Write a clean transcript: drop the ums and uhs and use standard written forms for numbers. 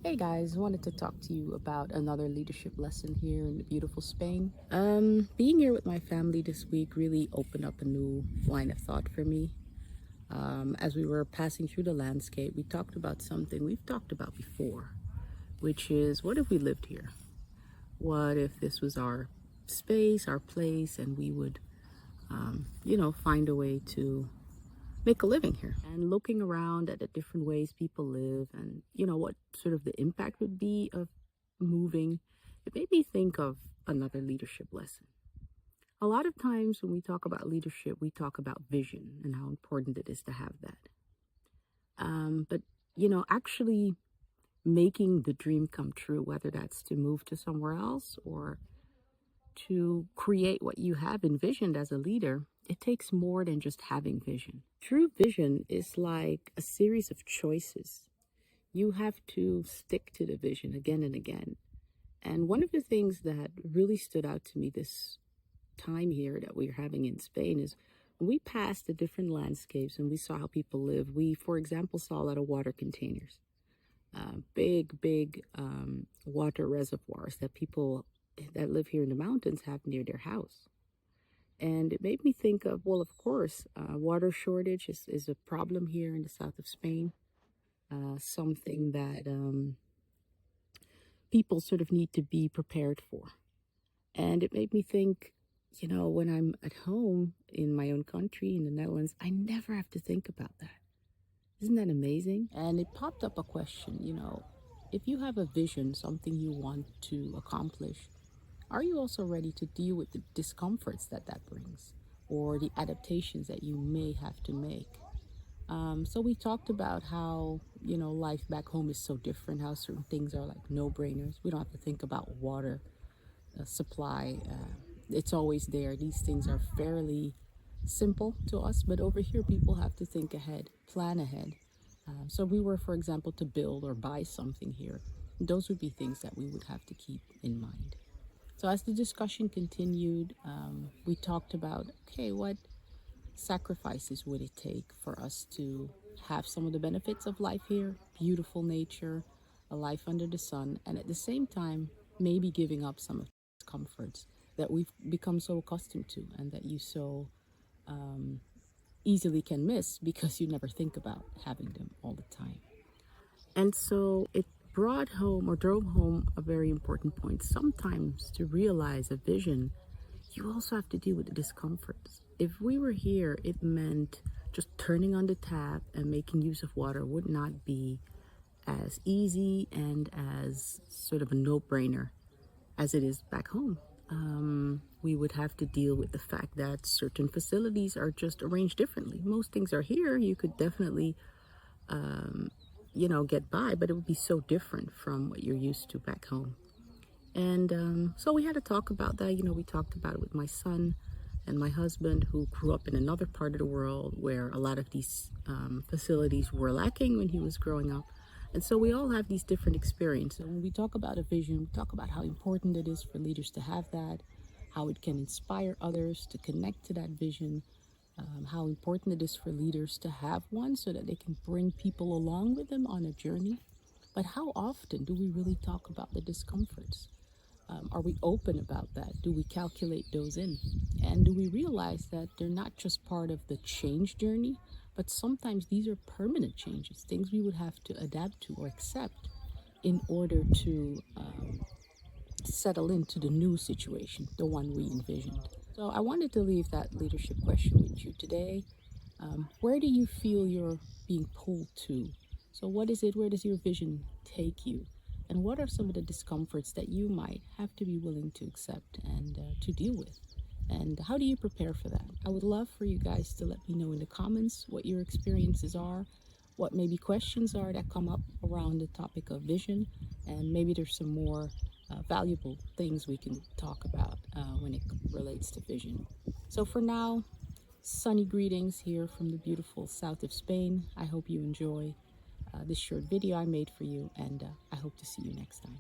Hey guys, wanted to talk to you about another leadership lesson here in the beautiful Spain. Being here with my family this week really opened up a new line of thought for me. As we were passing through the landscape, we talked about something we've talked about before, which is what if we lived here? What if this was our space, our place, and we would, find a way to make a living here, and looking around at the different ways people live and what sort of the impact would be of moving. It made me think of another leadership lesson. A lot of times when we talk about leadership, we talk about vision and how important it is to have that. But actually making the dream come true, whether that's to move to somewhere else or to create what you have envisioned as a leader, it takes more than just having vision. True vision is like a series of choices. You have to stick to the vision again and again. And one of the things that really stood out to me this time here that we're having in Spain is when we passed the different landscapes and we saw how people live. We, for example, saw a lot of water containers, big water reservoirs that people that live here in the mountains have near their house. And it made me think of, well, of course, water shortage is a problem here in the south of Spain, something that people sort of need to be prepared for. And it made me think, when I'm at home in my own country, in the Netherlands, I never have to think about that. Isn't that amazing? And it popped up a question, if you have a vision, something you want to accomplish, are you also ready to deal with the discomforts that brings or the adaptations that you may have to make? So we talked about how, life back home is so different, how certain things are like no-brainers. We don't have to think about water supply. It's always there. These things are fairly simple to us, but over here, people have to think ahead, plan ahead. So we were, for example, to build or buy something here. Those would be things that we would have to keep in mind. So as the discussion continued, we talked about, okay, what sacrifices would it take for us to have some of the benefits of life here, beautiful nature, a life under the sun, and at the same time, maybe giving up some of the comforts that we've become so accustomed to and that you so easily can miss because you never think about having them all the time. And so it brought home or drove home a very important point. Sometimes to realize a vision, you also have to deal with the discomforts. If we were here, it meant just turning on the tap and making use of water would not be as easy and as sort of a no-brainer as it is back home. We would have to deal with the fact that certain facilities are just arranged differently. Most things are here. You could definitely get by, but it would be so different from what you're used to back home. And so we had to talk about that. We talked about it with my son and my husband, who grew up in another part of the world where a lot of these facilities were lacking when he was growing up. And so we all have these different experiences. When we talk about a vision, we talk about how important it is for leaders to have that, how it can inspire others to connect to that vision, how important it is for leaders to have one so that they can bring people along with them on a journey. But how often do we really talk about the discomforts? Are we open about that? Do we calculate those in? And do we realize that they're not just part of the change journey, but sometimes these are permanent changes, things we would have to adapt to or accept in order to settle into the new situation, the one we envisioned. So I wanted to leave that leadership question with you today. Where do you feel you're being pulled to? So what is it? Where does your vision take you? And what are some of the discomforts that you might have to be willing to accept and to deal with? And how do you prepare for that? I would love for you guys to let me know in the comments what your experiences are, what maybe questions are that come up around the topic of vision, and maybe there's some more valuable things we can talk about when it relates to vision. So for now, sunny greetings here from the beautiful south of Spain. I hope you enjoy this short video I made for you, and I hope to see you next time.